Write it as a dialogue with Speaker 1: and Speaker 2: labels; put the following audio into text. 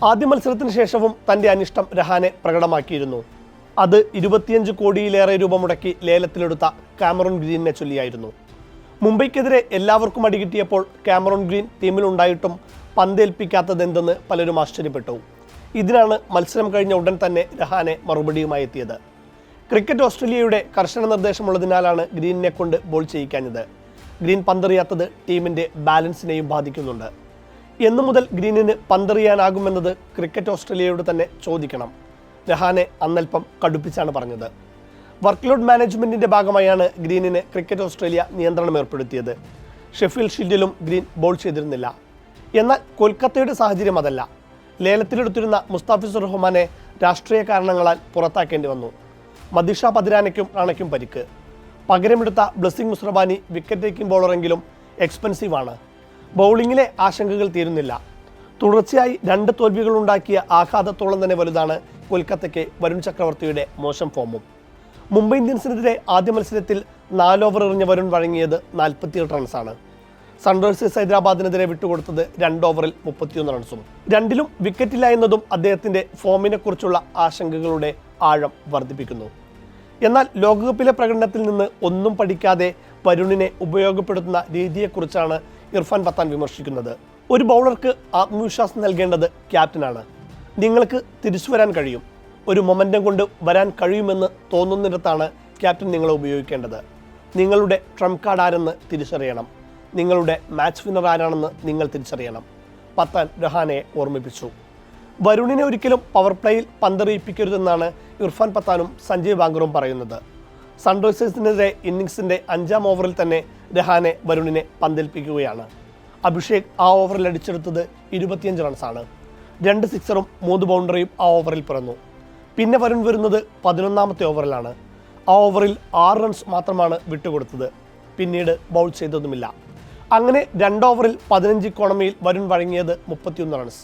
Speaker 1: ആദ്യ മത്സരത്തിന് ശേഷവും തൻ്റെ അനിഷ്ടം രഹാനെ പ്രകടമാക്കിയിരുന്നു. അത് 25 കോടിയിലേറെ രൂപ മുടക്കി ലേലത്തിലെടുത്ത കാമറൂൺ ഗ്രീനിനെ ചൊല്ലിയായിരുന്നു. മുംബൈക്കെതിരെ എല്ലാവർക്കും അടികിട്ടിയപ്പോൾ കാമറൂൺ ഗ്രീൻ ടീമിലുണ്ടായിട്ടും പന്തേൽപ്പിക്കാത്തതെന്തെന്ന് പലരും ആശ്ചര്യപ്പെട്ടു. ഇതിനാണ് മത്സരം കഴിഞ്ഞ ഉടൻ തന്നെ രഹാനെ മറുപടിയുമായി എത്തിയത്. ക്രിക്കറ്റ് ഓസ്ട്രേലിയയുടെ കർശന നിർദ്ദേശമുള്ളതിനാലാണ് ഗ്രീനിനെ കൊണ്ട് ബോൾ ചെയ്യിക്കാഞ്ഞത്. ഗ്രീൻ പന്തെറിയാത്തത് ടീമിൻ്റെ ബാലൻസിനെയും ബാധിക്കുന്നുണ്ട്. എന്നു മുതൽ ഗ്രീനിന് പന്തെറിയാനാകുമെന്നത് ക്രിക്കറ്റ് ഓസ്ട്രേലിയയോട് തന്നെ ചോദിക്കണം. രഹാനെ അന്നൽപ്പം കടുപ്പിച്ചാണ് പറഞ്ഞത്. വർക്ക് ലോഡ് മാനേജ്മെൻറ്റിൻ്റെ ഭാഗമായാണ് ഗ്രീനിന് ക്രിക്കറ്റ് ഓസ്ട്രേലിയ നിയന്ത്രണം ഏർപ്പെടുത്തിയത്. ഷെഫീൽഡ് ഷീൽഡിലും ഗ്രീൻ ബോൾ ചെയ്തിരുന്നില്ല. എന്നാൽ കൊൽക്കത്തയുടെ സാഹചര്യം അതല്ല. ലേലത്തിലെടുത്തിരുന്ന മുസ്താഫിസുർ റഹ്മാനെ രാഷ്ട്രീയ കാരണങ്ങളാൽ പുറത്താക്കേണ്ടി വന്നു. മദിഷ പതിരാനയ്ക്കും റാണയ്ക്കും പരിക്ക്. പകരമെടുത്ത ബ്ലെസ്സിംഗ് മുസ്റബാനി വിക്കറ്റ് ടേക്കിംഗ് ബോളറെങ്കിലും എക്സ്പെൻസീവാണ്. ബൗളിങ്ങിലെ ആശങ്കകൾ തീരുന്നില്ല. തുടർച്ചയായി 2 തോൽവികളുണ്ടാക്കിയ ആഘാതത്തോളം തന്നെ വലുതാണ് കൊൽക്കത്തയ്ക്ക് വരുൺ ചക്രവർത്തിയുടെ മോശം ഫോമും. മുംബൈ ഇന്ത്യൻസിനെതിരെ ആദ്യ മത്സരത്തിൽ 4 ഓവർ എറിഞ്ഞ വരുൺ വഴങ്ങിയത് 48 റൺസാണ്. സൺറൈസേഴ്സ് ഹൈദരാബാദിനെതിരെ വിട്ടുകൊടുത്തത് 2 ഓവറിൽ 31 റൺസും. രണ്ടിലും വിക്കറ്റില്ല എന്നതും അദ്ദേഹത്തിൻ്റെ ഫോമിനെക്കുറിച്ചുള്ള ആശങ്കകളുടെ ആഴം വർദ്ധിപ്പിക്കുന്നു. എന്നാൽ ലോകകപ്പിലെ പ്രകടനത്തിൽ നിന്ന് ഒന്നും പഠിക്കാതെ വരുണിനെ ഉപയോഗപ്പെടുത്തുന്ന രീതിയെക്കുറിച്ചാണ് ഇർഫാൻ പത്താൻ വിമർശിക്കുന്നത്. ഒരു ബൗളർക്ക് ആത്മവിശ്വാസം നൽകേണ്ടത് ക്യാപ്റ്റനാണ്. നിങ്ങൾക്ക് തിരിച്ചു വരാൻ കഴിയും. ഒരു മൊമെൻറ്റം കൊണ്ട് വരാൻ കഴിയുമെന്ന് തോന്നുന്നിടത്താണ് ക്യാപ്റ്റൻ നിങ്ങളെ ഉപയോഗിക്കേണ്ടത്. നിങ്ങളുടെ ട്രംപ് കാർഡ് ആരെന്ന് തിരിച്ചറിയണം. നിങ്ങളുടെ മാച്ച് വിന്നർ ആരാണെന്ന് നിങ്ങൾ തിരിച്ചറിയണം. പത്താൻ രഹാനെയെ ഓർമ്മിപ്പിച്ചു. വരുണിനെ ഒരിക്കലും പവർ പ്ലേയിൽ പന്തെറിയിപ്പിക്കരുതെന്നാണ് ഇർഫാൻ പത്താനും സഞ്ജയ് വാങ്കറും പറയുന്നത്. സൺറൈസേഴ്സിനെതിരെ ഇന്നിംഗ്സിൻ്റെ 5ാം ഓവറിൽ തന്നെ രഹാനെ വരുണിനെ പന്തേൽപ്പിക്കുകയാണ്. അഭിഷേക് ആ ഓവറിൽ അടിച്ചെടുത്തത് 25 റൺസാണ്. 2 സിക്സറും 3 ബൗണ്ടറിയും ആ ഓവറിൽ പിറന്നു. പിന്നെ വരുൺ വരുന്നത് 11ാമത്തെ ഓവറിലാണ്. ആ ഓവറിൽ 6 റൺസ് മാത്രമാണ് വിട്ടുകൊടുത്തത്. പിന്നീട് ബൗൾ ചെയ്തതുമില്ല. അങ്ങനെ 2 ഓവറിൽ 15 ഇക്കോണമിയിൽ വരുൺ വഴങ്ങിയത് 31 റൺസ്.